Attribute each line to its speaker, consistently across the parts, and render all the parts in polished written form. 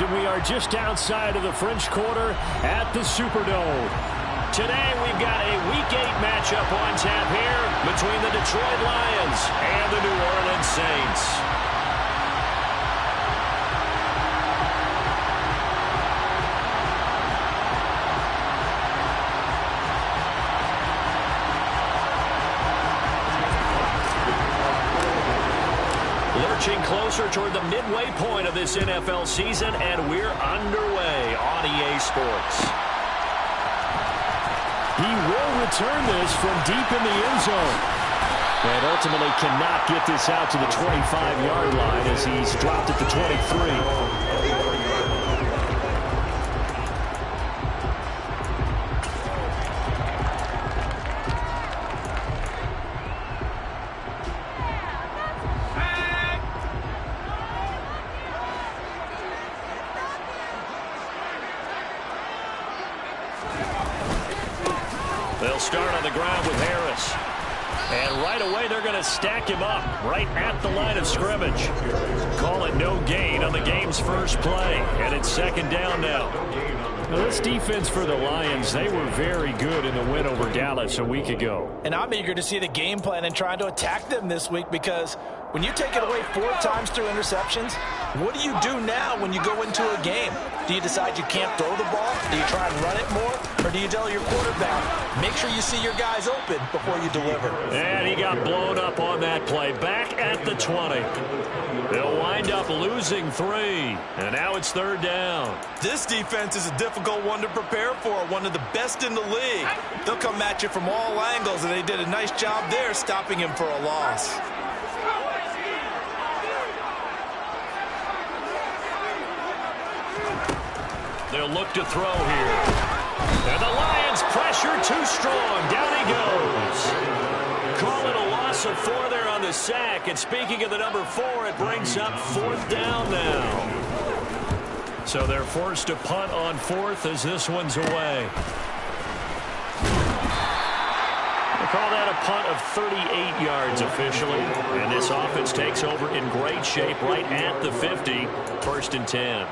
Speaker 1: and we are just outside of the French Quarter at the Superdome. Today we've got a Week 8 matchup on tap here between the Detroit Lions and the New Orleans Saints. Lurching closer toward the midway point of this NFL season, and we're underway on EA Sports. He will return this from deep in the end zone. And ultimately cannot get this out to the 25-yard line as he's dropped at the 23. They'll start on the ground with Harris. And right away, they're going to stack him up right at the line of scrimmage. Call it no gain on the game's first play. And it's second down now. Now, this defense for the Lions, they were very good in the win over Dallas a week ago.
Speaker 2: And I'm eager to see the game plan and trying to attack them this week, because when you take it away 4 times through interceptions, what do you do now when you go into a game? Do you decide you can't throw the ball? Do you try and run it more? Or do you tell your quarterback, make sure you see your guys open before you deliver?
Speaker 1: And he got blown up on that play. Back at the 20. They'll wind up losing 3. And now it's third down.
Speaker 3: This defense is a difficult one to prepare for, one of the best in the league. They'll come at you from all angles, and they did a nice job there stopping him for a loss.
Speaker 1: They'll look to throw here. And the Lions pressure too strong. Down he goes. Call it a loss of 4 there on the sack. And speaking of the number 4, it brings up 4th down now. So they're forced to punt on 4th as this one's away. They call that a punt of 38 yards officially. And this offense takes over in great shape right at the 50. 1st and 10.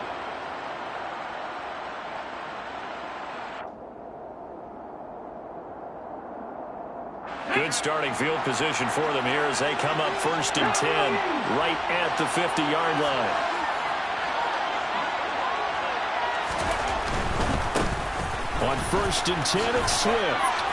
Speaker 1: Good starting field position for them here as they come up 1st and 10 right at the 50-yard line. On 1st and 10, it's Swift.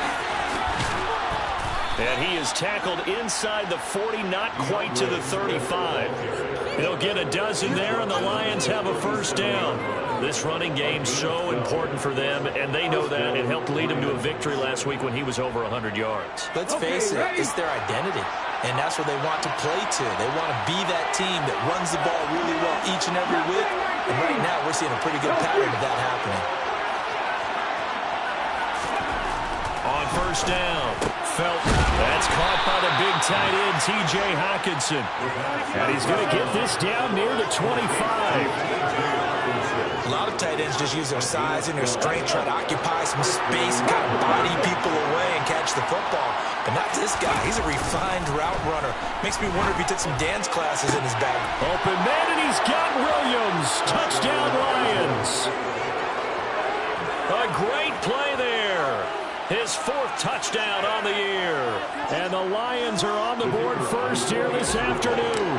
Speaker 1: And he is tackled inside the 40, not quite to the 35. He'll get a dozen there, and the Lions have a 1st down. This running game's so important for them, and they know that. It helped lead them to a victory last week when he was over 100 yards.
Speaker 2: Let's face it, it's their identity, and that's where they want to play to. They want to be that team that runs the ball really well each and every week, and right now we're seeing a pretty good pattern of that happening.
Speaker 1: On 1st down, Felton. That's caught by the big tight end, T.J. Hockenson. And he's going to get this down near the 25.
Speaker 2: A lot of tight ends just use their size and their strength, try to occupy some space and kind of body people away and catch the football. But not this guy. He's a refined route runner. Makes me wonder if he took some dance classes in his bag.
Speaker 1: Open man, and he's got Williams. Touchdown, Lions. A great play there. His 4th touchdown on the year. And the Lions are on the board first here this afternoon.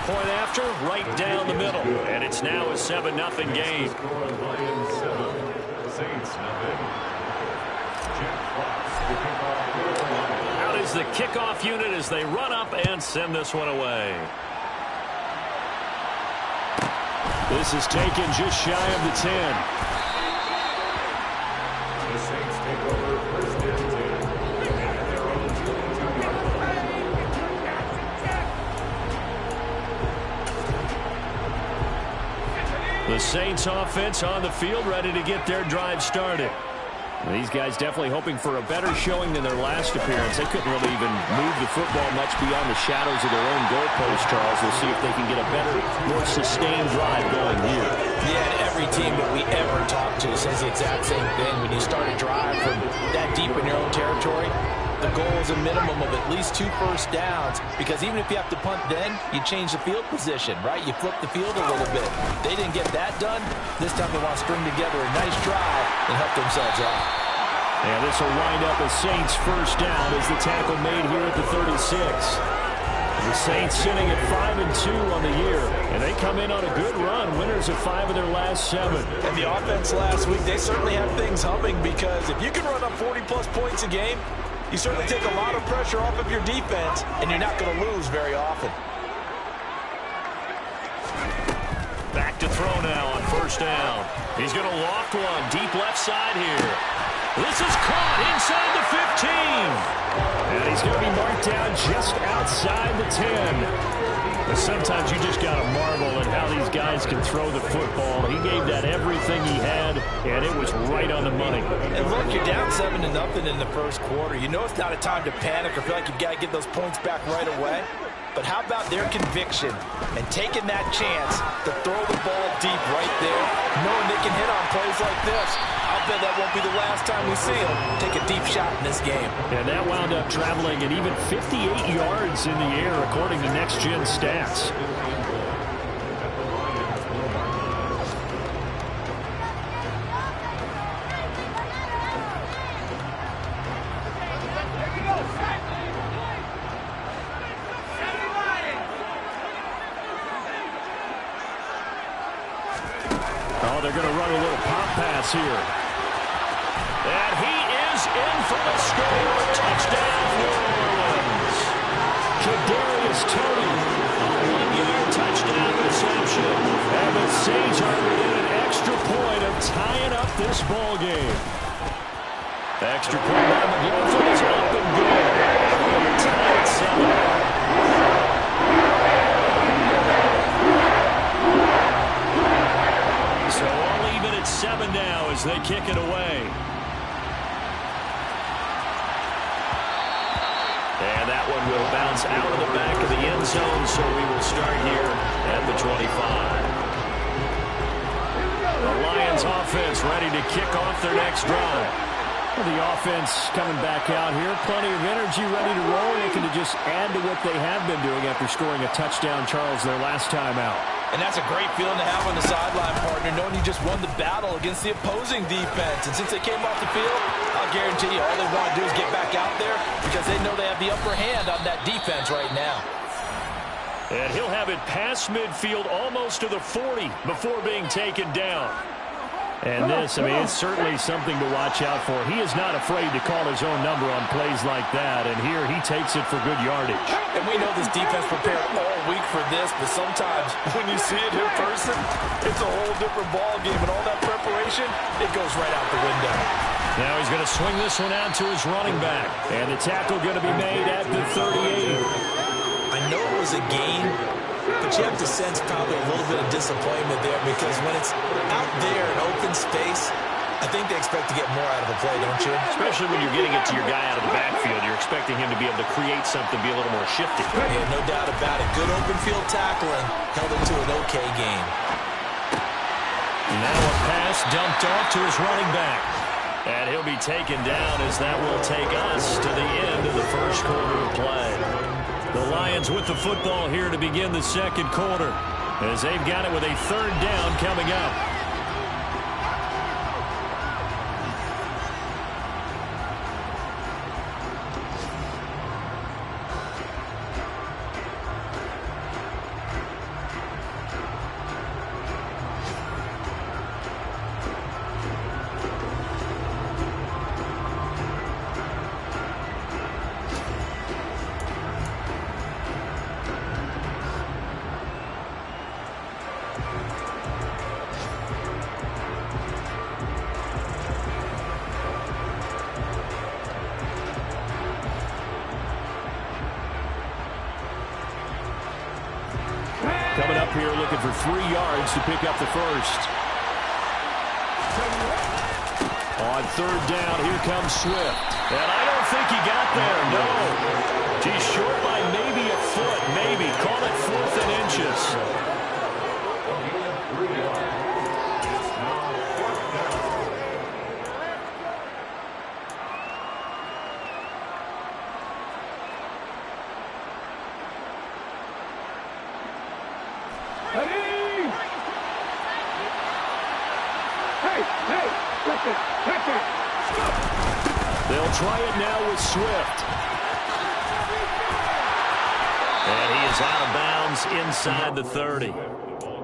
Speaker 1: Point after, right down the middle. And it's now a 7-0 game. Out is the kickoff unit as they run up and send this one away. This is taken just shy of the 10. The Saints take over 1st and 10 at their own 2. The Saints offense on the field, ready to get their drive started. These guys definitely hoping for a better showing than their last appearance. They couldn't really even move the football much beyond the shadows of their own goalpost, Charles. We'll see if they can get a better, more sustained drive going here.
Speaker 2: Yeah, and every team that we ever talk to says the exact same thing. When you start a drive from that deep in your own territory, the goal is a minimum of at least 2 first downs, because even if you have to punt then, you change the field position, right? You flip the field a little bit. They didn't get that done. This time they want to string together a nice drive and help themselves out.
Speaker 1: And this will wind up a Saints first down as the tackle made here at the 36. The Saints sitting at 5-2 on the year, and they come in on a good run, winners of 5 of their last 7.
Speaker 2: And the offense last week, they certainly have things humming, because if you can run up 40-plus points a game, you certainly take a lot of pressure off of your defense, and you're not going to lose very often.
Speaker 1: Back to throw now on first down. He's going to loft one deep left side here. This is caught inside the 15. And he's going to be marked down just outside the 10. But sometimes you just got to marvel at how these guys can throw the football. He gave that everything he had, and it was right on the money.
Speaker 2: And look, you're down 7-0 in the first quarter. You know it's not a time to panic or feel like you've got to get those points back right away. But how about their conviction and taking that chance to throw the ball deep right there, knowing they can hit on plays like this? I'll bet that won't be the last time we see them take a deep shot in this game.
Speaker 1: And that wound up traveling at even 58 yards in the air, according to Next Gen Stats. Oh, they're going to run a little pop pass here. And he is in for the score. Touchdown, New Orleans. Kadarius Toney, 1-yard touchdown reception. And the Saints are within an extra point of tying up this ball game. Extra point by McLaughlin is up and good. We're tied at 7. So all even at 7 now as they kick it away. And that one will bounce out of the back of the end zone, so we will start here at the 25. The Lions offense ready to kick off their next drive. Well, the offense coming back out here, plenty of energy, ready to roll, looking to just add to what they have been doing after scoring a touchdown, Charles, their last time out.
Speaker 2: And that's a great feeling to have on the sideline, partner, knowing you just won the battle against the opposing defense. And since they came off the field, I'll guarantee you all they want to do is get back out there, because they know they have the upper hand on that defense right now.
Speaker 1: And he'll have it past midfield almost to the 40 before being taken down. And this, I mean, it's certainly something to watch out for. He is not afraid to call his own number on plays like that, and here he takes it for good yardage.
Speaker 2: And we know this defense prepared all week for this, but sometimes when you see it in person, it's a whole different ball game, and all that preparation, it goes right out the window.
Speaker 1: Now he's going to swing this one out to his running back, and the tackle going to be made at the 38.
Speaker 2: I know it was a game, but you have to sense probably a little bit of disappointment there, because when it's out there in open space, I think they expect to get more out of a play, don't you?
Speaker 1: Especially when you're getting it to your guy out of the backfield. You're expecting him to be able to create something, be a little more shifty.
Speaker 2: Yeah, no doubt about it. Good open field tackling held it to an okay game.
Speaker 1: Now a pass dumped off to his running back. And he'll be taken down as that will take us to the end of the first quarter of play. The Lions with the football here to begin the second quarter, as they've got it with a third down coming up. Coming up here looking for 3 yards to pick up the first. On third down, here comes Swift. And I don't think he got there, no. He's short by maybe a foot, maybe. Call it 4th and inches. They'll try it now with Swift. And he is out of bounds inside the 30.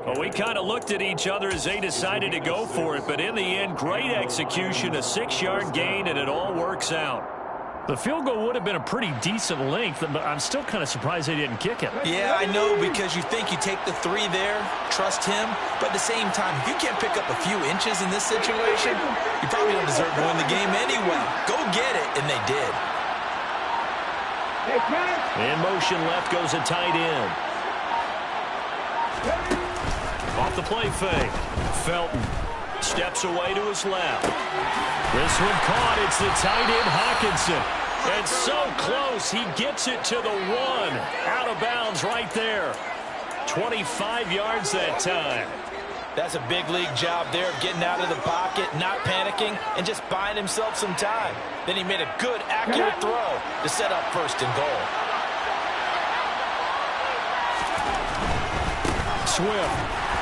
Speaker 1: Well, we kind of looked at each other as they decided to go for it, but in the end, great execution, a 6-yard gain, and it all works out. The field goal would have been a pretty decent length, but I'm still kind of surprised they didn't kick it.
Speaker 2: Yeah, I know, because you think you take the 3 there, trust him, but at the same time, if you can't pick up a few inches in this situation, you probably don't deserve to win the game anyway. Go get it, and they did.
Speaker 1: In motion left goes a tight end. Off the play fake. Felton steps away to his left. This one caught. It's the tight end Hawkinson. And so close. He gets it to the 1. Out of bounds right there. 25 yards that time.
Speaker 2: That's a big league job there of getting out of the pocket, not panicking, and just buying himself some time. Then he made a good, accurate throw to set up 1st and goal.
Speaker 1: Swift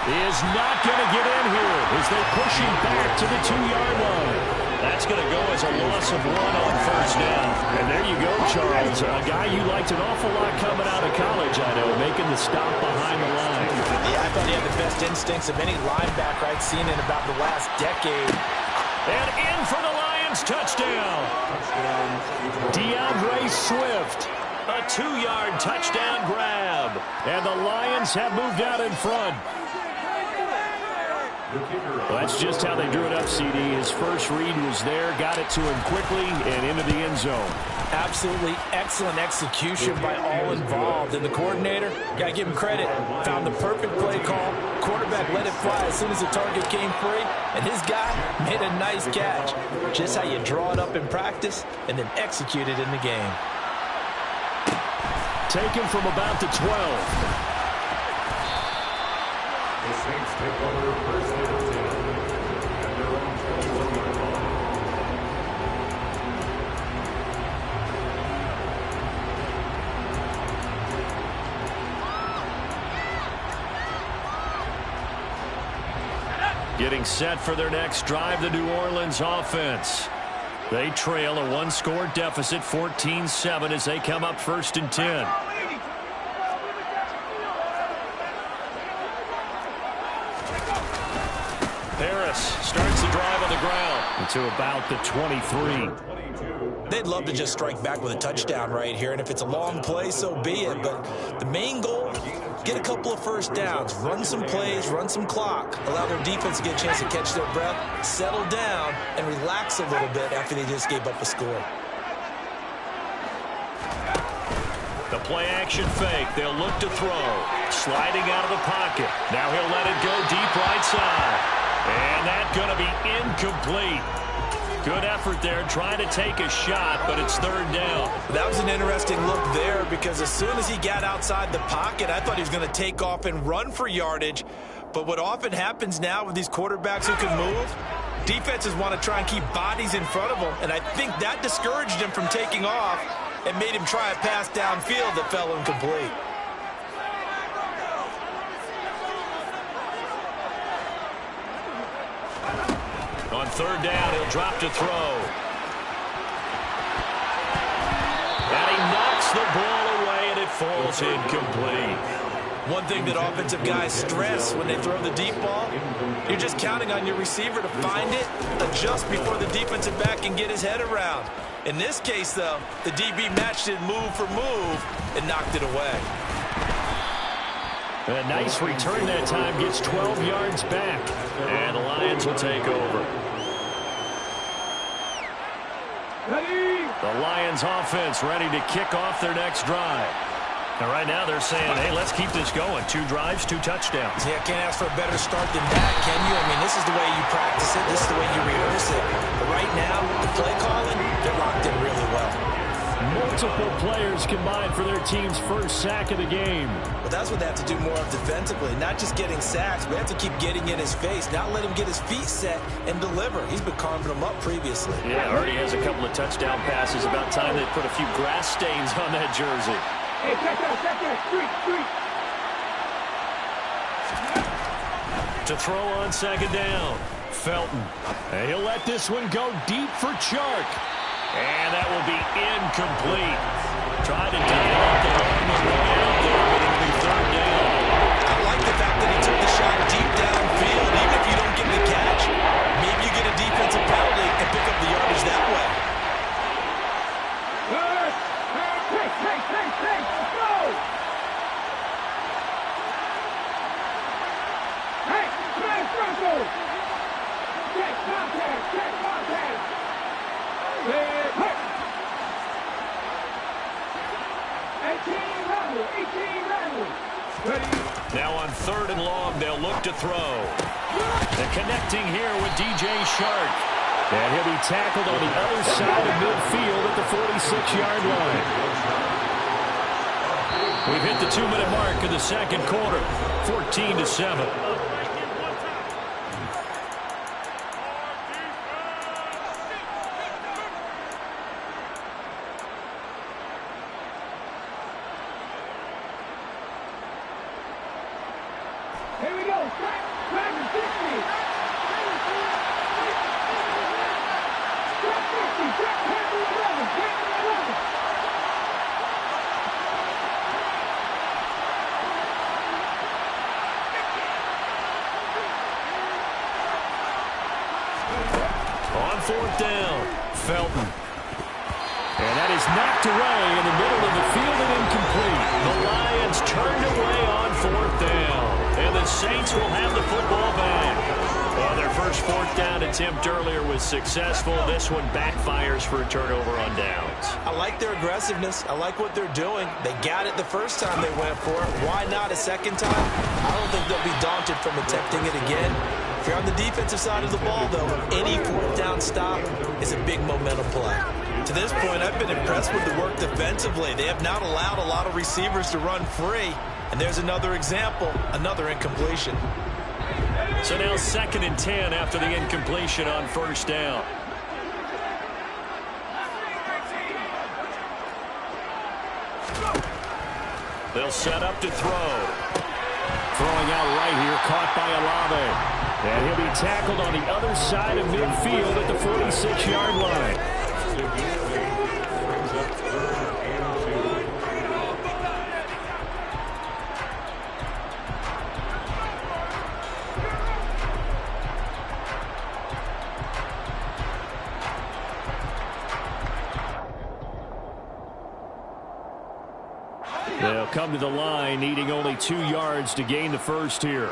Speaker 1: is not going to get in here as they push him back to the 2-yard line. That's going to go as a loss of 1 on 1st down. And there you go, Charles. A guy you liked an awful lot coming out of college, I know, making the stop behind the line.
Speaker 2: Yeah, I thought he had the best instincts of any linebacker I'd seen in about the last decade.
Speaker 1: And in for the Lions touchdown. DeAndre Swift. A 2-yard touchdown grab. And the Lions have moved out in front. Well, that's just how they drew it up, CD. His first read was there, got it to him quickly, and into the end zone.
Speaker 2: Absolutely excellent execution by all involved. And the coordinator, got to give him credit, found the perfect play call. Quarterback let it fly as soon as the target came free, and his guy made a nice catch. Just how you draw it up in practice and then execute it in the game.
Speaker 1: Taken from about the 12.
Speaker 4: The Saints take over 1st and 10 at their own 21-yard line.
Speaker 1: Getting set for their next drive, the New Orleans offense. They trail a 1-score deficit, 14-7, as they come up 1st and 10. Harris starts the drive on the ground to about the 23.
Speaker 2: They'd love to just strike back with a touchdown right here, and if it's a long play, so be it. But the main goal, get a couple of 1st downs, run some plays, run some clock, allow their defense to get a chance to catch their breath, settle down, and relax a little bit after they just gave up a score.
Speaker 1: The play-action fake. They'll look to throw. Sliding out of the pocket. Now he'll let it go deep right side. And that's going to be incomplete. Good effort there, trying to take a shot, but it's 3rd down.
Speaker 2: That was an interesting look there, because as soon as he got outside the pocket, I thought he was going to take off and run for yardage. But what often happens now with these quarterbacks who can move, defenses want to try and keep bodies in front of them, and I think that discouraged him from taking off and made him try a pass downfield that fell incomplete.
Speaker 1: On 3rd down, he'll drop to throw. And he knocks the ball away, and it falls incomplete.
Speaker 2: One thing that offensive guys stress when they throw the deep ball, you're just counting on your receiver to find it, adjust before the defensive back can get his head around. In this case, though, the DB matched it move for move and knocked it away.
Speaker 1: A nice return that time, gets 12 yards back. And the Lions will take over. The Lions offense ready to kick off their next drive. And right now they're saying, hey, let's keep this going. 2 drives, 2 touchdowns.
Speaker 2: Yeah, can't ask for a better start than that, can you? I mean, this is the way you practice it. This is the way you rehearse it. But right now, the play calling, they're locked in really well.
Speaker 1: Multiple players combined for their team's first sack of the game.
Speaker 2: But that's what they have to do more of defensively. Not just getting sacks, but they have to keep getting in his face. Not let him get his feet set and deliver. He's been carving them up previously.
Speaker 1: Yeah, already has a couple of touchdown passes. About time they put a few grass stains on that jersey.
Speaker 4: Hey, check that, street.
Speaker 1: To throw on second down. Felton. And he'll let this one go deep for Chark. And that will be incomplete. Tried to dial up the long one way out there, but it'll be third down.
Speaker 3: I like the fact that he took the shot deep downfield. Even if you don't get the catch, maybe you get a defensive penalty and pick up the yardage that way.
Speaker 1: Now on third and long, they'll look to throw. The connecting here with DJ Chark. And he'll be tackled on the other side of midfield at the 46-yard line. We've hit the 2-minute mark in the second quarter, 14-7.
Speaker 5: Here we go. Back to 60. Back 50. Back 11. Back 11.
Speaker 1: On fourth down, Felton. And that is knocked away in the middle of the field and incomplete. The Lions turned away on fourth down. And the Saints will have the football back. Well, their first fourth down attempt earlier was successful. This one backfires for a turnover on downs.
Speaker 2: I like their aggressiveness. I like what they're doing. They got it the first time they went for it. Why not a second time? I don't think they'll be daunted from attempting it again. If you're on the defensive side of the ball, though, any fourth down stop is a big momentum play.
Speaker 3: To this point, I've been impressed with the work defensively. They have not allowed a lot of receivers to run free. And there's another example, another incompletion.
Speaker 1: So now 2nd and 10 after the incompletion on first down. They'll set up to throw. Throwing out right here, caught by Olave. And he'll be tackled on the other side of midfield at the 46-yard line. They'll come to the line, needing only 2 yards to gain the first here.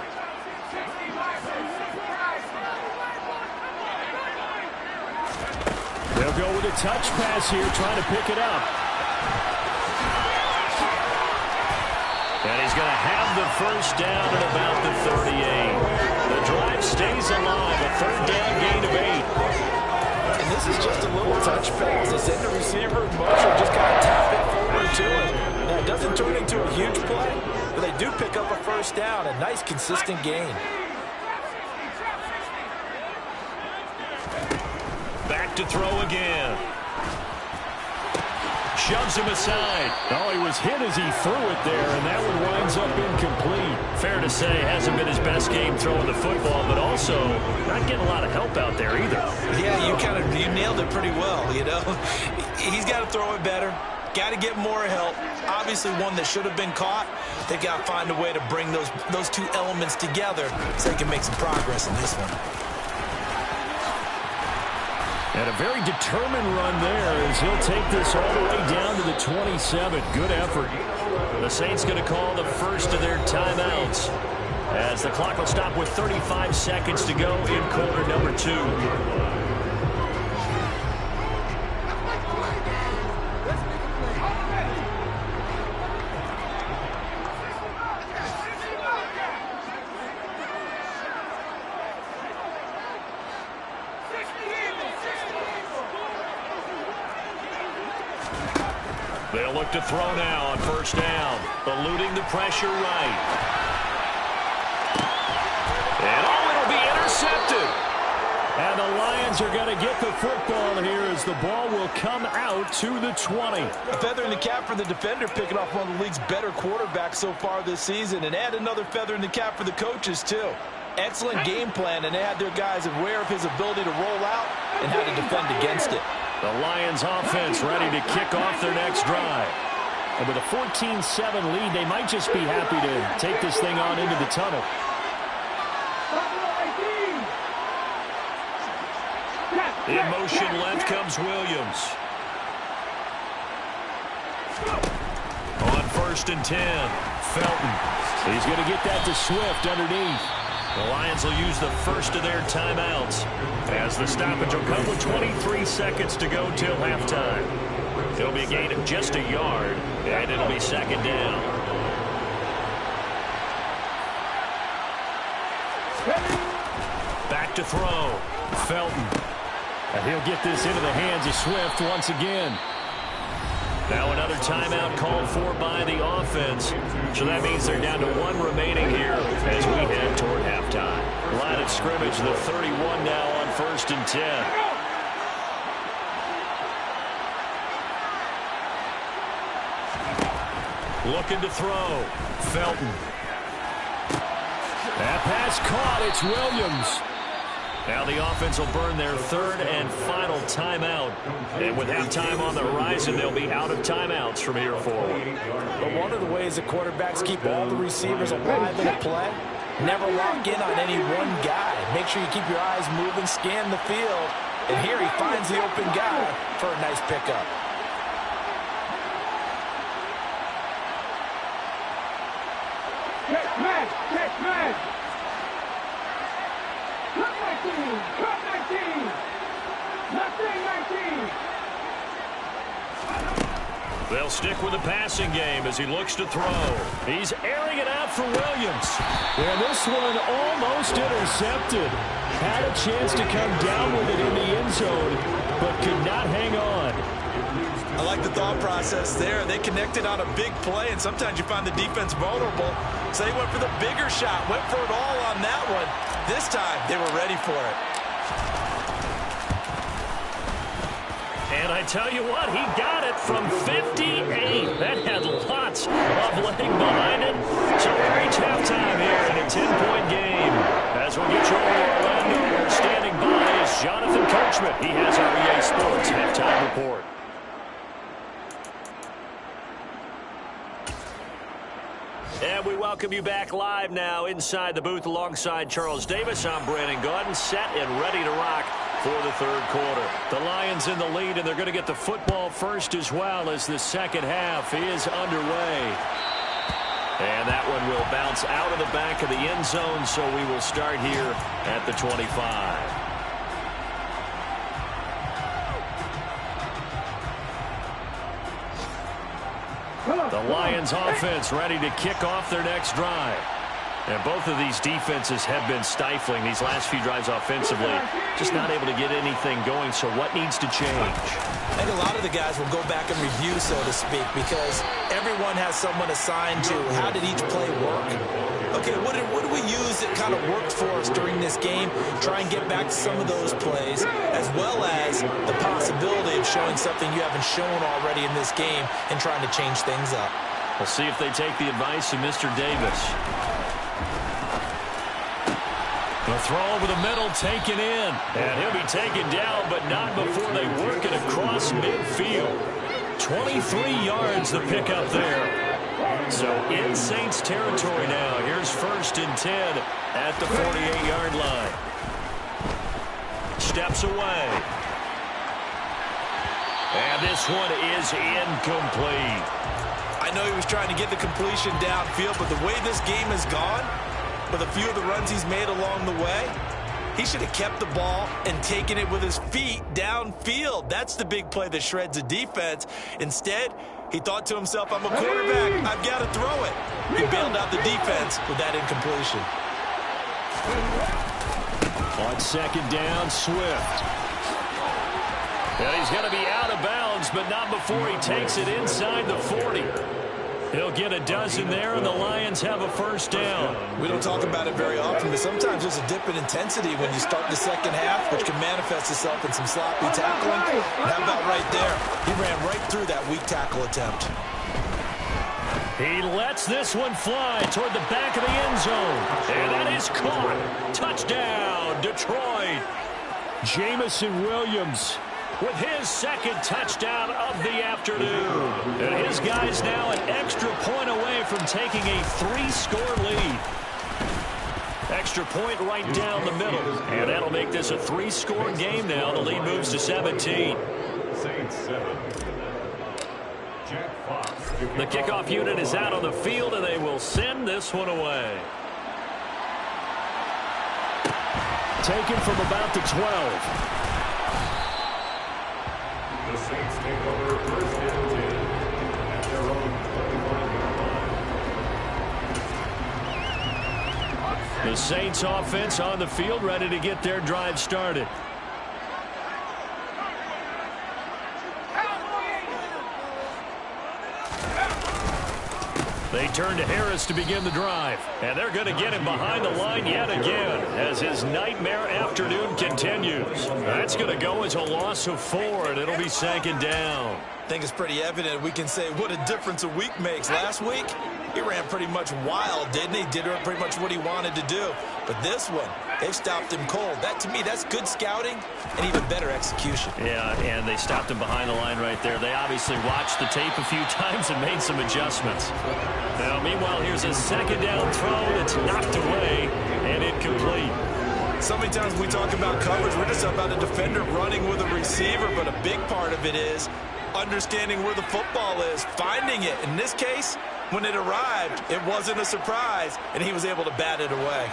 Speaker 1: They'll go with a touch pass here, trying to pick it up. And he's going to have the first down at about the 38. The drive stays alive, a third down gain of 8.
Speaker 2: And this is just a little touch pass. They send the receiver in motion, just kind of tap it forward to it. Now, it doesn't turn into a huge play, but they do pick up a first down, a nice, consistent gain.
Speaker 1: Back to throw again. Shoves him aside. Oh, he was hit as he threw it there, and that one winds up incomplete. Fair to say, hasn't been his best game throwing the football, but also not getting a lot of help out there either.
Speaker 3: Yeah, you nailed it pretty well, you know. He's got to throw it better. Got to get more help. Obviously one that should have been caught. They've got to find a way to bring those two elements together so they can make some progress in this one.
Speaker 1: And a very determined run there as he'll take this all the way down to the 27. Good effort. The Saints going to call the first of their timeouts as the clock will stop with 35 seconds to go in quarter number 2. They'll look to throw now on first down. Eluding the pressure right. And it'll be intercepted. And the Lions are going to get the football here as the ball will come out to the 20.
Speaker 2: A feather in the cap for the defender, picking off one of the league's better quarterbacks so far this season, and add another feather in the cap for the coaches, too. Excellent game plan, and they had their guys aware of his ability to roll out and how to defend against it.
Speaker 1: The Lions offense ready to kick off their next drive. And with a 14-7 lead, they might just be happy to take this thing on into the tunnel. In motion left comes Williams. On 1st and 10, Felton. He's going to get that to Swift underneath. The Lions will use the first of their timeouts as the stoppage will come with 23 seconds to go till halftime. It'll be a gain of just a yard, and it'll be 2nd down. Back to throw. Felton. And he'll get this into the hands of Swift once again. Now another timeout called for by the offense. So that means they're down to 1 remaining here as we head toward halftime. Line of scrimmage, the 31 now on 1st and 10. Looking to throw. Felton. That pass caught. It's Williams. Now the offense will burn their 3rd and final timeout. And with halftime on the horizon, they'll be out of timeouts from here forward.
Speaker 2: But one of the ways that quarterbacks keep all the receivers alive in a play, never lock in on any one guy. Make sure you keep your eyes moving, scan the field. And here he finds the open guy for a nice pickup.
Speaker 5: Check man! Check man! Cut 19! Cut 19! Nothing 19!
Speaker 1: They'll stick with the passing game as he looks to throw. He's airing it out for Williams. And this one almost intercepted. Had a chance to come down with it in the end zone, but could not hang on.
Speaker 3: I like the thought process there. They connected on a big play, and sometimes you find the defense vulnerable. So they went for the bigger shot, went for it all on that one. This time, they were ready for it.
Speaker 1: And I tell you what, he got it from 58. That had lots of leg behind it. So we reach halftime here in a 10-point game. As we get you over to Orlando, where standing by is Jonathan Coachman. He has our EA Sports halftime report. And we welcome you back live now inside the booth alongside Charles Davis. I'm Brandon Gaudin, set and ready to rock for the 3rd quarter. The Lions in the lead, and they're going to get the football first as well as the second half is underway. And that one will bounce out of the back of the end zone, so we will start here at the 25. The Lions offense ready to kick off their next drive. And both of these defenses have been stifling these last few drives offensively. Just not able to get anything going, so what needs to change?
Speaker 2: I think a lot of the guys will go back and review, so to speak, because everyone has someone assigned to how did each play work. Okay, what did we use that kind of worked for us during this game? Try and get back to some of those plays, as well as the possibility of showing something you haven't shown already in this game and trying to change things up.
Speaker 1: We'll see if they take the advice of Mr. Davis. The throw over the middle taken in. And he'll be taken down, but not before they work it across midfield. 23 yards the pickup there. So in Saints territory now. Here's 1st and 10 at the 48-yard line. Steps away. And this one is incomplete.
Speaker 3: I know he was trying to get the completion downfield, but the way this game has gone, with a few of the runs he's made along the way, he should have kept the ball and taken it with his feet downfield. That's the big play that shreds a defense. Instead, he thought to himself, I'm a quarterback, I've got to throw it. He bailed out the defense with that incompletion.
Speaker 1: On 2nd down, Swift. And he's going to be out of bounds, but not before he takes it inside the 40. He'll get a dozen there, and the Lions have a 1st down.
Speaker 3: We don't talk about it very often, but sometimes there's a dip in intensity when you start the second half, which can manifest itself in some sloppy tackling. And how about right there? He ran right through that weak tackle attempt.
Speaker 1: He lets this one fly toward the back of the end zone. And that is caught. Touchdown, Detroit. Jamison Williams with his second touchdown of the afternoon. And his guys now an extra point away from taking a 3-score lead. Extra point right down the middle. And that'll make this a 3-score game now. The lead moves to 17.
Speaker 4: Saints 7. Jack Fox.
Speaker 1: The kickoff unit is out on the field, and they will send this one away. Taken from about the 12.
Speaker 4: The Saints take over first and 10 at their own 21-yard line.
Speaker 1: The Saints offense on the field, ready to get their drive started. They turn to Harris to begin the drive. And they're going to get him behind the line yet again as his nightmare afternoon continues. That's going to go as a loss of 4, and it'll be second down.
Speaker 3: I think it's pretty evident we can say what a difference a week makes. Last week, he ran pretty much wild, didn't he? Did pretty much what he wanted to do. But this one, they stopped him cold. That, to me, that's good scouting and even better execution.
Speaker 1: Yeah, and they stopped him behind the line right there. They obviously watched the tape a few times and made some adjustments. Now, meanwhile, here's a second down throw that's knocked away and incomplete.
Speaker 3: So many times when we talk about coverage, we're just about a defender running with a receiver, but a big part of it is understanding where the football is, finding it. In this case, when it arrived, it wasn't a surprise, and he was able to bat it away.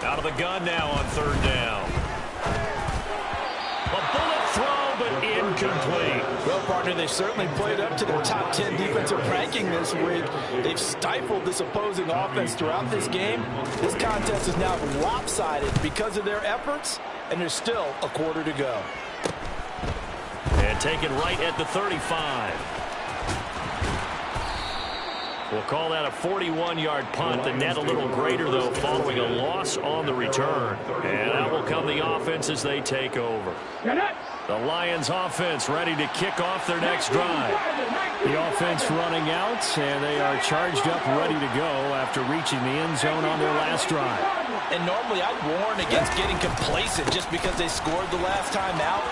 Speaker 1: Out of the gun now on third down. A bullet throw, but incomplete.
Speaker 2: Well, partner, they've certainly played up to their top 10 defensive ranking this week. They've stifled this opposing offense throughout this game. This contest is now lopsided because of their efforts, and there's still a quarter to go.
Speaker 1: And taken right at the 35. We'll call that a 41-yard punt. The net a little greater, though, following a loss on the return. And out will come the offense as they take over. The Lions offense ready to kick off their next drive. The offense running out, and they are charged up, ready to go after reaching the end zone on their last drive.
Speaker 2: And normally I'd warn against getting complacent just because they scored the last time out.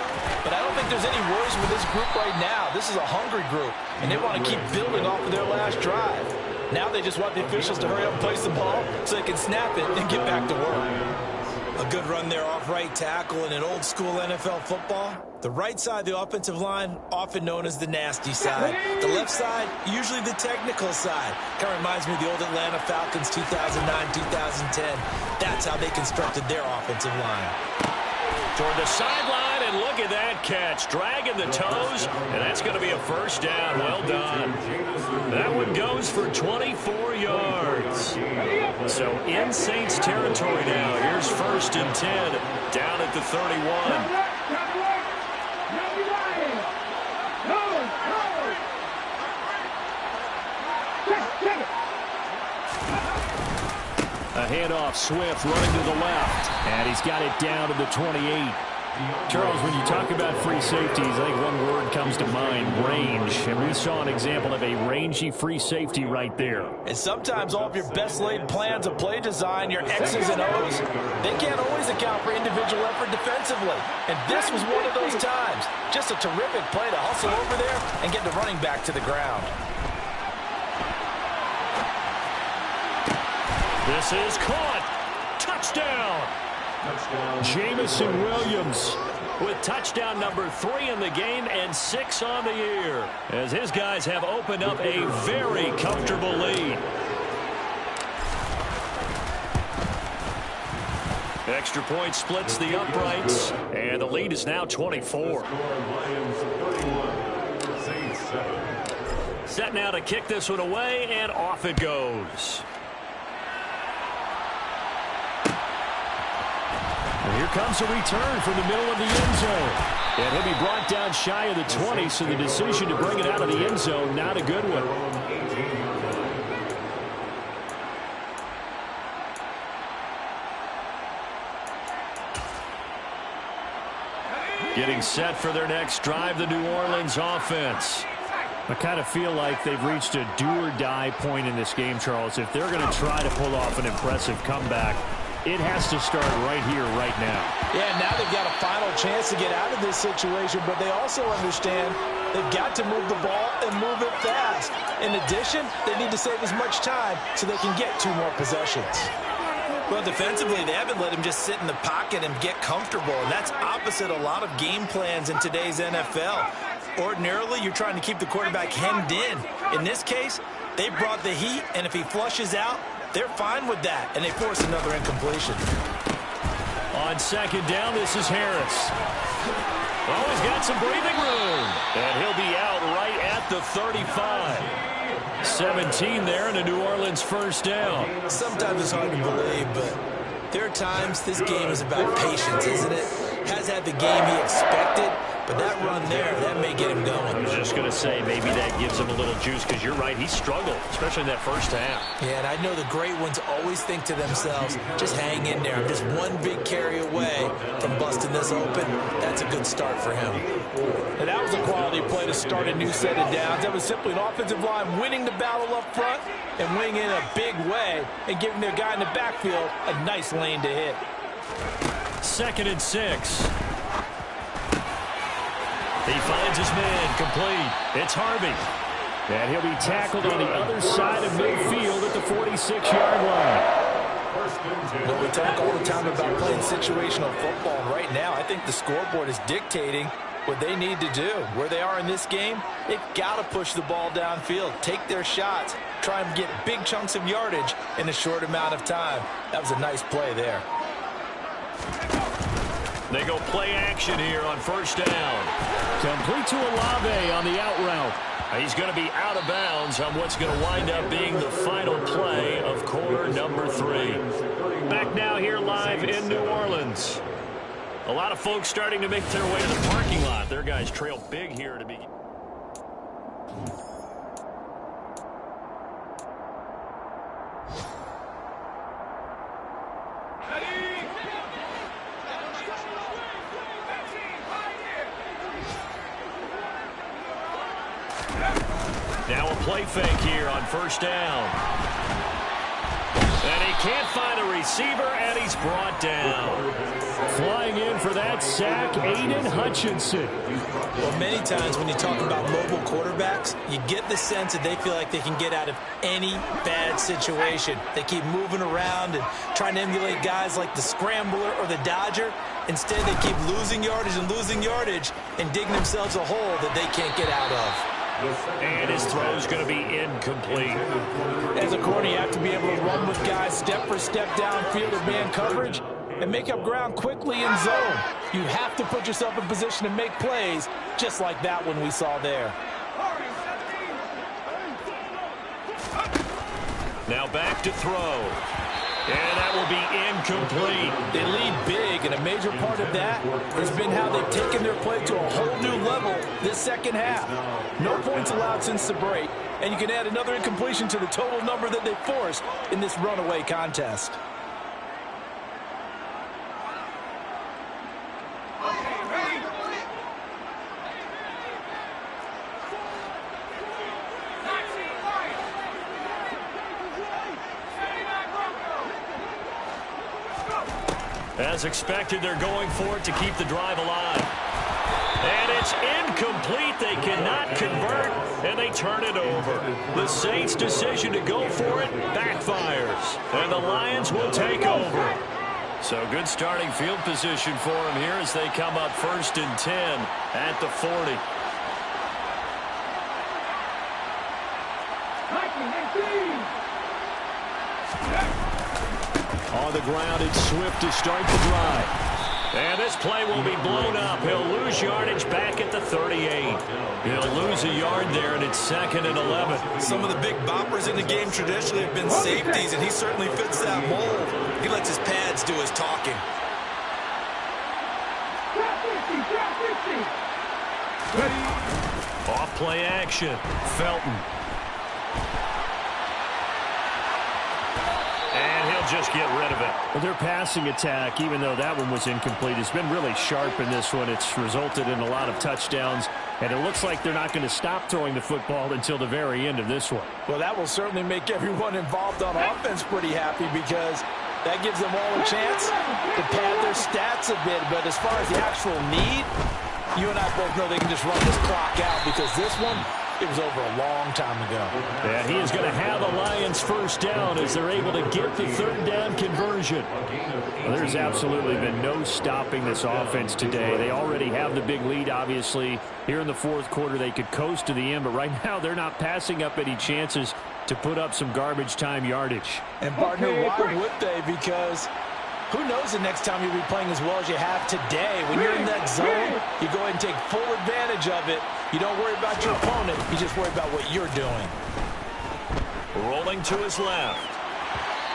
Speaker 2: But I don't think there's any worries with this group right now. This is a hungry group, and they want to keep building off of their last drive. Now they just want the officials to hurry up and place the ball so they can snap it and get back to work.
Speaker 3: A good run there off right tackle in an old-school NFL football. The right side of the offensive line, often known as the nasty side. The left side, usually the technical side. Kind of reminds me of the old Atlanta Falcons 2009-2010. That's how they constructed their offensive line.
Speaker 1: Toward the sideline, and look at that catch. Dragging the toes, and that's going to be a first down. Well done. That one goes for 24 yards. So in Saints territory now. Here's first and 10 down at the 31. A handoff, Swift running to the left, and he's got it down to the 28. Charles, when you talk about free safeties, I think one word comes to mind, range. And we saw an example of a rangy free safety right there.
Speaker 2: And sometimes all of your best laid plans of play design, your X's and O's, they can't always account for individual effort defensively. And this was one of those times. Just a terrific play to hustle over there and get the running back to the ground.
Speaker 1: This is caught. Touchdown. Jamison Williams with touchdown number 3 in the game and 6 on the year, as his guys have opened up a very comfortable lead. Extra point splits the uprights, and the lead is now 24. Set now to kick this one away, and off it goes. And here comes a return from the middle of the end zone. And he'll be brought down shy of the 20, so the decision to bring it out of the end zone, not a good one. Getting set for their next drive, the New Orleans offense. I kind of feel like they've reached a do-or-die point in this game, Charles. If they're going to try to pull off an impressive comeback, it has to start right here, right now.
Speaker 2: Yeah, now they've got a final chance to get out of this situation, but they also understand they've got to move the ball and move it fast. In addition, they need to save as much time so they can get 2 more possessions.
Speaker 3: Well, defensively, they haven't let him just sit in the pocket and get comfortable, and that's opposite a lot of game plans in today's NFL. Ordinarily, you're trying to keep the quarterback hemmed in. In this case, they brought the heat, and if he flushes out, they're fine with that, and they force another incompletion.
Speaker 1: On second down, this is Harris. Oh, he's got some breathing room. And he'll be out right at the 35. 17 there and a New Orleans first down.
Speaker 3: Sometimes it's hard to believe, but there are times this game is about patience, isn't it? Has had the game he expected, but that run there, that may get him going.
Speaker 1: I was just going to say, maybe that gives him a little juice, because you're right, he struggled, especially in that first half.
Speaker 3: Yeah, and I know the great ones always think to themselves, just hang in there. I'm just one big carry away from busting this open. That's a good start for him.
Speaker 2: And that was a quality play to start a new set of downs. That was simply an offensive line winning the battle up front and winning in a big way and giving their guy in the backfield a nice lane to hit.
Speaker 1: 2nd and 6. He finds his man complete. It's Harvey. And he'll be tackled on the other side of midfield at the 46-yard line.
Speaker 2: Well, we talk all the time about playing situational football. Right now, I think the scoreboard is dictating what they need to do. Where they are in this game, they've got to push the ball downfield, take their shots, try and get big chunks of yardage in a short amount of time. That was a nice play there.
Speaker 1: They go play action here on first down. Complete to Olave on the out route. He's going to be out of bounds on what's going to wind up being the final play of quarter number 3. Back now here live in New Orleans. A lot of folks starting to make their way to the parking lot. Their guys trail big here to begin. Now a play fake here on first down. And he can't find a receiver, and he's brought down. Flying in for that sack, Aiden Hutchinson.
Speaker 3: Well, many times when you talk about mobile quarterbacks, you get the sense that they feel like they can get out of any bad situation. They keep moving around and trying to emulate guys like the Scrambler or the Dodger. Instead, they keep losing yardage and digging themselves a hole that they can't get out of.
Speaker 1: And his throw's going to be incomplete.
Speaker 2: As a corner, you have to be able to run with guys step for step downfield of man coverage and make up ground quickly in zone. You have to put yourself in position to make plays, just like that one we saw there.
Speaker 1: Now back to throw. And that will be incomplete.
Speaker 2: They lead big, and a major part of that has been how they've taken their play to a whole new level this second half. No points allowed since the break, and you can add another incompletion to the total number that they forced in this runaway contest.
Speaker 1: As expected, they're going for it to keep the drive alive. And it's incomplete. They cannot convert, and they turn it over. The Saints' decision to go for it backfires, and the Lions will take over. So good starting field position for them here as they come up 1st and 10 at the 40. On the ground, it's Swift to start the drive. And this play will be blown up. He'll lose yardage back at the 38. He'll lose a yard there, and it's 2nd and 11.
Speaker 3: Some of the big boppers in the game traditionally have been safeties, and he certainly fits that mold. He lets his pads do his talking.
Speaker 1: Off play action. Felton. And he'll just get rid of it.
Speaker 6: Well, their passing attack, even though that one was incomplete, has been really sharp in this one. It's resulted in a lot of touchdowns, and it looks like they're not going to stop throwing the football until the very end of this one.
Speaker 2: Well, that will certainly make everyone involved on offense pretty happy because that gives them all a chance to pad their stats a bit. But as far as the actual need, you and I both know they can just run this clock out because this one, it was over a long time ago.
Speaker 6: And he is going to have a Lions first down as they're able to get the third down conversion. Well, there's absolutely been no stopping this offense today. They already have the big lead, obviously. Here in the fourth quarter, they could coast to the end, but right now they're not passing up any chances to put up some garbage time yardage.
Speaker 2: And, partner, why would they? Because who knows the next time you'll be playing as well as you have today. When you're in that zone, you go ahead and take full advantage of it. You don't worry about your opponent. You just worry about what you're doing.
Speaker 1: Rolling to his left.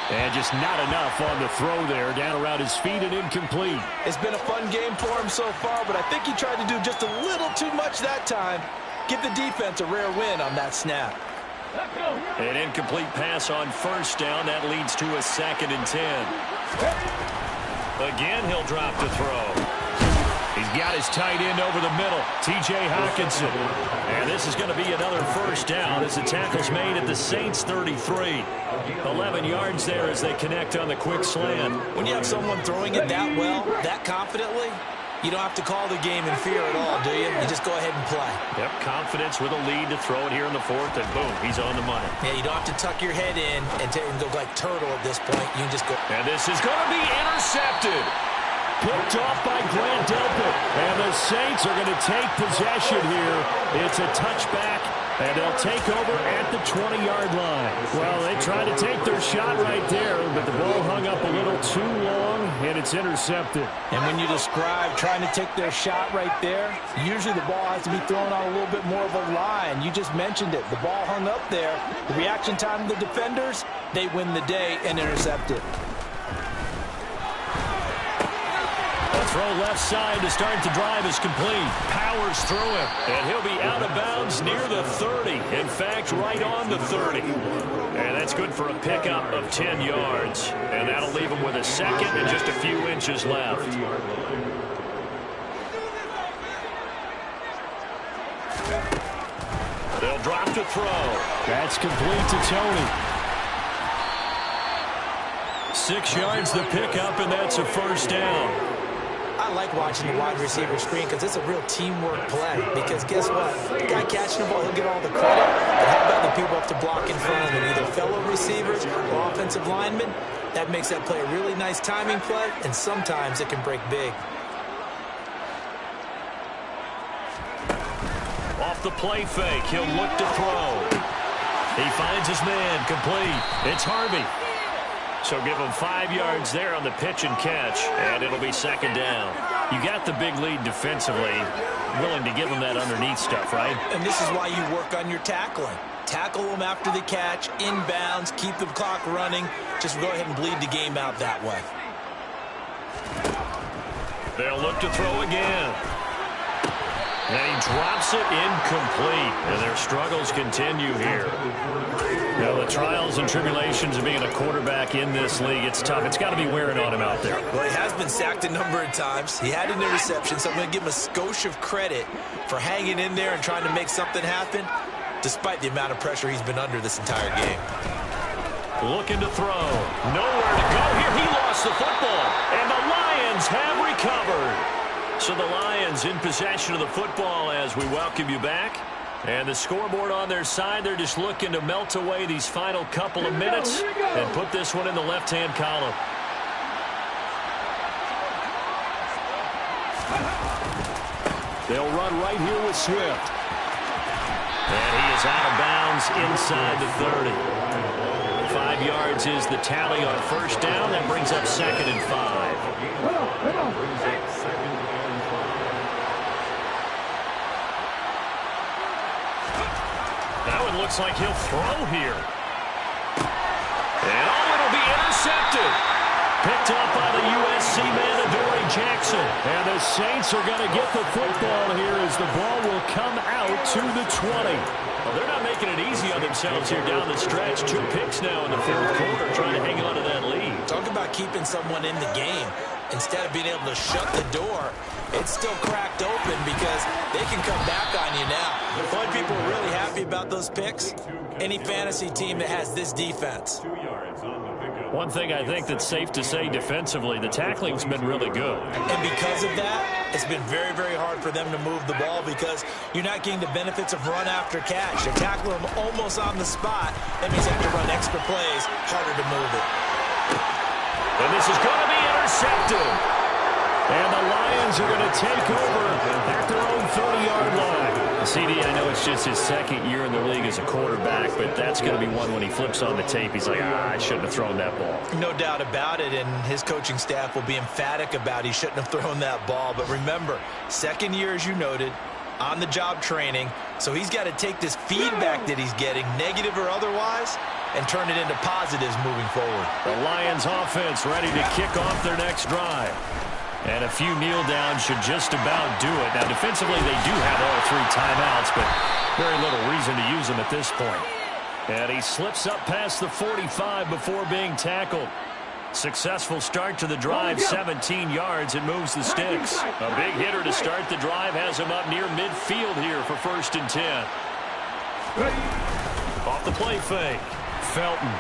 Speaker 6: And just not enough on the throw there. Down around his feet and incomplete.
Speaker 2: It's been a fun game for him so far, but I think he tried to do just a little too much that time. Give the defense a rare win on that snap.
Speaker 1: An incomplete pass on first down. That leads to a 2nd and 10. Again, he'll drop to throw. He's got his tight end over the middle, T.J. Hockenson. And this is going to be another first down as the tackle's made at the Saints' 33. 11 yards there as they connect on the quick slant.
Speaker 2: When you have someone throwing it that well, that confidently, you don't have to call the game in fear at all, do you? You just go ahead and play.
Speaker 1: Yep, confidence with a lead to throw it here in the fourth, and boom, he's on the money.
Speaker 2: Yeah, you don't have to tuck your head in and go like turtle at this point. You can just go.
Speaker 1: And this is going to be intercepted.
Speaker 6: Picked off by Grant Delpit. And the Saints are going to take possession here. It's a touchback, and they'll take over at the 20-yard line. Well, they tried to take their shot right there, but the ball hung up a little too long, and it's intercepted.
Speaker 2: And when you describe trying to take their shot right there, usually the ball has to be thrown on a little bit more of a line. You just mentioned it. The ball hung up there. The reaction time of the defenders, they win the day and intercept it.
Speaker 1: Throw left side to start the drive is complete. Powers through him, and he'll be out of bounds near the 30. In fact, right on the 30. And that's good for a pickup of 10 yards. And that'll leave him with a 2nd and just a few inches left. They'll drop to throw.
Speaker 6: That's complete to Tony.
Speaker 1: 6 yards the pickup, and that's a first down.
Speaker 2: I like watching the wide receiver screen because it's a real teamwork play. Because guess what? The guy catching the ball, he'll get all the credit. But how about the people up to block in front of him? Either fellow receivers or offensive linemen. That makes that play a really nice timing play, and sometimes it can break big.
Speaker 1: Off the play fake, he'll look to throw. He finds his man, complete. It's Harvey. So give him 5 yards there on the pitch and catch, and it'll be 2nd down. You got the big lead defensively, willing to give him that underneath stuff, right?
Speaker 2: And this is why you work on your tackling. Tackle them after the catch, inbounds, keep the clock running. Just go ahead and bleed the game out that way.
Speaker 1: They'll look to throw again. And he drops it incomplete, and their struggles continue here. Now, the trials and tribulations of being a quarterback in this league, it's tough. It's got to be wearing on him out there.
Speaker 2: Well, he has been sacked a number of times. He had an interception, so I'm going to give him a skosh of credit for hanging in there and trying to make something happen, despite the amount of pressure he's been under this entire game.
Speaker 1: Looking to throw. Nowhere to go here. He lost the football, and the Lions have recovered. So the Lions in possession of the football as we welcome you back. And the scoreboard on their side, they're just looking to melt away these final couple of minutes and put this one in the left-hand column.
Speaker 6: They'll run right here with Swift.
Speaker 1: And he is out of bounds inside the 30. 5 yards is the tally on first down. That brings up 2nd and 5. That one looks like he'll throw here. And it'll be intercepted. Picked up by the USC man, Adoree Jackson.
Speaker 6: And the Saints are going to get the football here as the ball will come out to the 20.
Speaker 1: Well, they're not making it easy on themselves here down the stretch. 2 picks now in the fourth quarter trying to hang on to that lead.
Speaker 3: about keeping someone in the game. Instead of being able to shut the door, it's still cracked open because they can come back on you now. The only people really happy about those picks, any fantasy team that has this defense.
Speaker 4: 2 yards on the pickup.
Speaker 6: One thing I think that's safe to say defensively, the tackling's been really good.
Speaker 3: And because of that, it's been very, very hard for them to move the ball because you're not getting the benefits of run after catch. You tackle them almost on the spot. That means you have to run extra plays, harder to move it.
Speaker 6: And this is going to be intercepted. And the Lions are going to take over at their own 30-yard line. CD, I know it's just his second year in the league as a quarterback, but that's going to be one when he flips on the tape. He's like, I shouldn't have thrown that ball.
Speaker 3: No doubt about it, and his coaching staff will be emphatic about he shouldn't have thrown that ball. But remember, second year, as you noted, on-the-job training, so he's got to take this feedback that he's getting, negative or otherwise, and turn it into positives moving forward.
Speaker 6: The Lions offense ready to kick off their next drive. And a few kneel downs should just about do it. Now, defensively, they do have all 3 timeouts, but very little reason to use them at this point. And he slips up past the 45 before being tackled. Successful start to the drive, 17 yards. It moves the sticks. A big hitter to start the drive has him up near midfield here for 1st and 10. Off the play fake. Felton.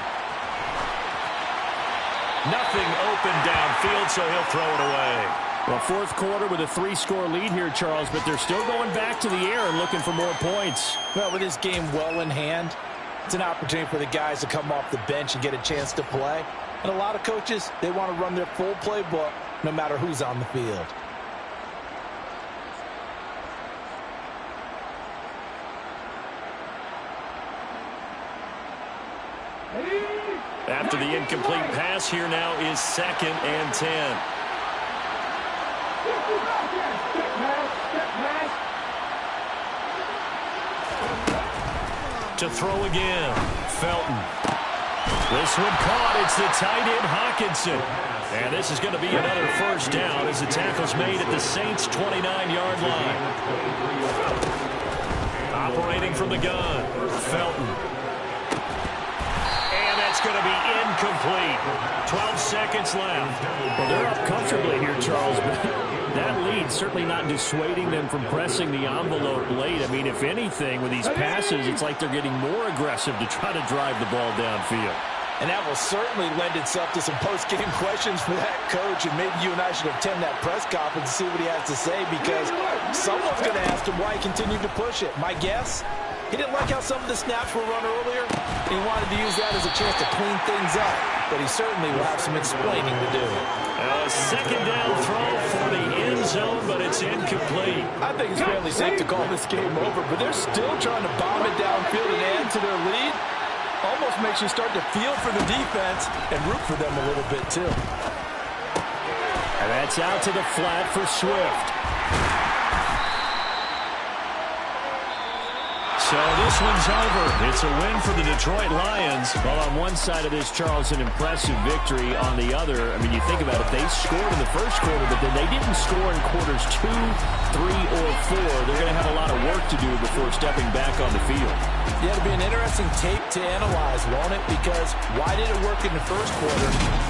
Speaker 6: Nothing open downfield, so he'll throw it away. Well, 4th quarter with a 3-score lead here, Charles, but they're still going back to the air and looking for more points.
Speaker 2: Well, with this game well in hand, it's an opportunity for the guys to come off the bench and get a chance to play. And a lot of coaches, they want to run their full playbook no matter who's on the field.
Speaker 6: After the incomplete pass, here now is 2nd and 10. To throw again, Felton. This one caught. It's the tight end, Hawkinson. And this is going to be another 1st down as the tackle's made at the Saints' 29-yard line. Operating from the gun, Felton. It's going to be incomplete. 12 seconds left.
Speaker 5: Well, they're up comfortably here, Charles, but that lead certainly not dissuading them from pressing the envelope late. I mean, if anything, with these passes, it's like they're getting more aggressive to try to drive the ball downfield.
Speaker 2: And that will certainly lend itself to some post-game questions for that coach, and maybe you and I should attend that press conference and see what he has to say, because someone's going to ask him why he continued to push it. My guess? He didn't like how some of the snaps were run earlier. He wanted to use that as a chance to clean things up. But he certainly will have some explaining to do.
Speaker 6: A 2nd down throw for the end zone, but it's incomplete.
Speaker 2: I think it's fairly safe to call this game over, but they're still trying to bomb it downfield and add to their lead. Almost makes you start to feel for the defense and root for them a little bit, too.
Speaker 6: And that's out to the flat for Swift. So this one's over. It's a win for the Detroit Lions.
Speaker 5: Well, on one side of this, Charles, an impressive victory. On the other, I mean, you think about it, they scored in the 1st quarter, but then they didn't score in quarters 2, 3, or 4. They're going to have a lot of work to do before stepping back on the field.
Speaker 2: Yeah, it'll be an interesting tape to analyze, won't it? Because why did it work in the 1st quarter,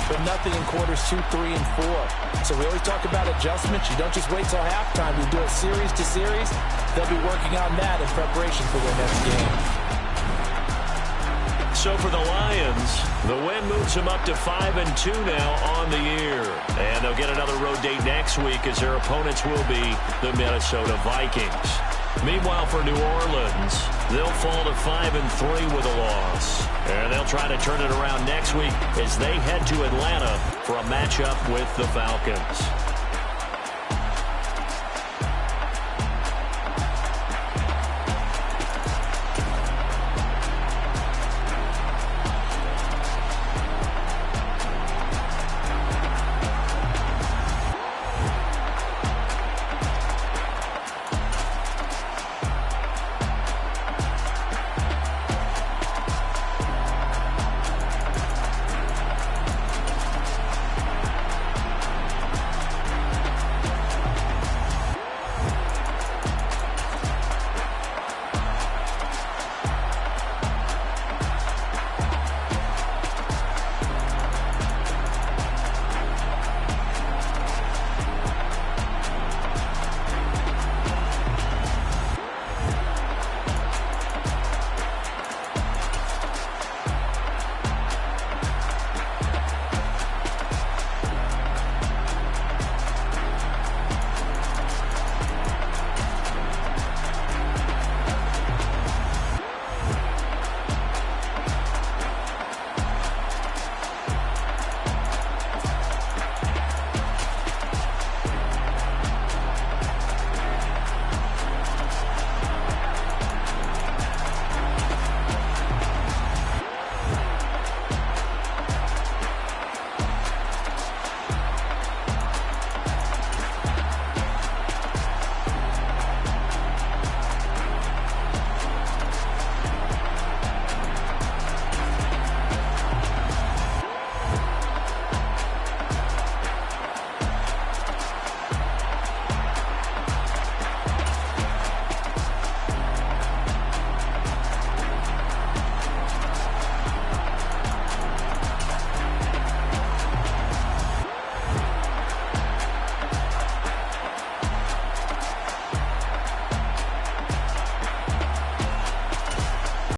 Speaker 2: but nothing in quarters 2, 3, and 4? So we always talk about adjustments. You don't just wait till halftime. You do it series to series. They'll be working on that in preparation for their next game.
Speaker 6: So for the Lions, the win moves them up to 5-2 now on the year. And they'll get another road date next week as their opponents will be the Minnesota Vikings. Meanwhile, for New Orleans, they'll fall to 5-3 with a loss. And they'll try to turn it around next week as they head to Atlanta for a matchup with the Falcons.